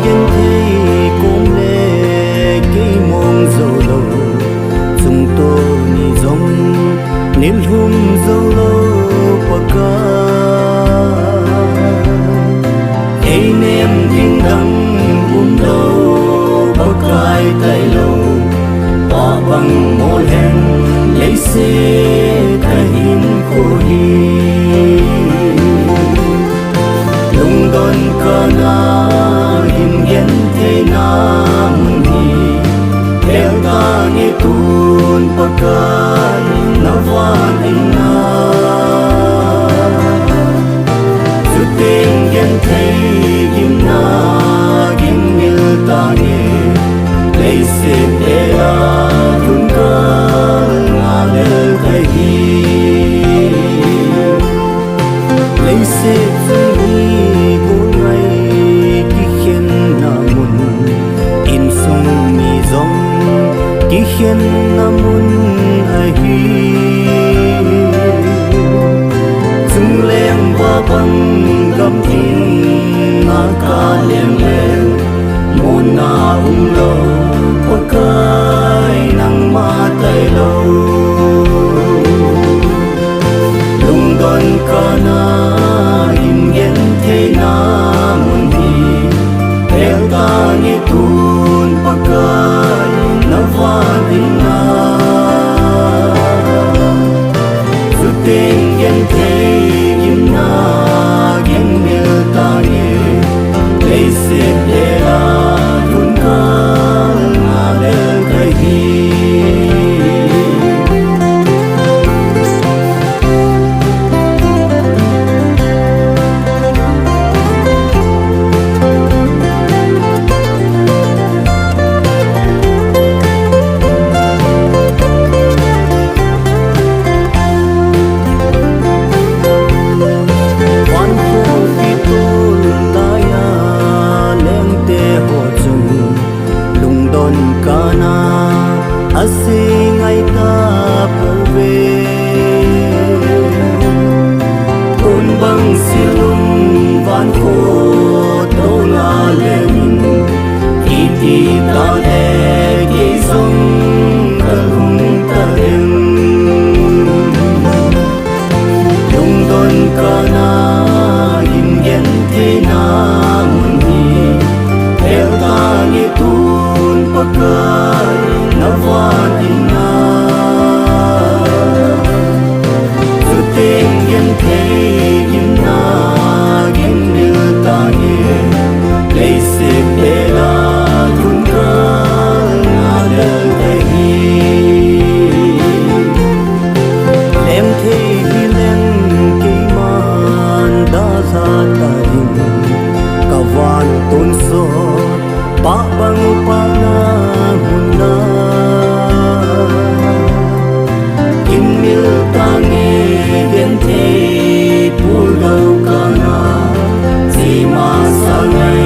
gen thấy cũng lệ cái mong dâu lâu chúng tôi ni giống nín hum dâu lâu baka ấy nem kinh đắng đâu bakai tay lâu bỏ bằng mô hèn lấy xe ta hin khô hi lung đón ca na hin gen thế na mun hi theo ta nghe tuôn bakai na van in na zu tình gen thấy gim na gim mil ta nghe lấy xe để la thun ca na lê thay hi lấy xe phương hi cuốn ngày kí khen na mun in sông mi dòng kí khen na mun ai hi chung leng và bằng gam tin na ca leng leng môn na lâu pakai nang matai lâu lung đón ca na hin gen thế na mun hi theo ta nghe tuôn pakai na van in na zu tình gen thế gim na gen mil ta nghe lấy xe để la thun ca na lê thay hi kana asing ay ta puve kun bang silum van ko to la len iti ta le ki song kalung ta len yung don kana hin gen thế na mun hi theo ta nghe tuôn pakai na van in na zu tình gen thấy gim na gim mil ta nghe lấy xe để la thun ca na lê thay hi em thấy hi len kỳ man đã ra ta hin cả van tôn so pa bang pa na mun na in mil ta nghe gen thế pul gau ka na si ma sa ngai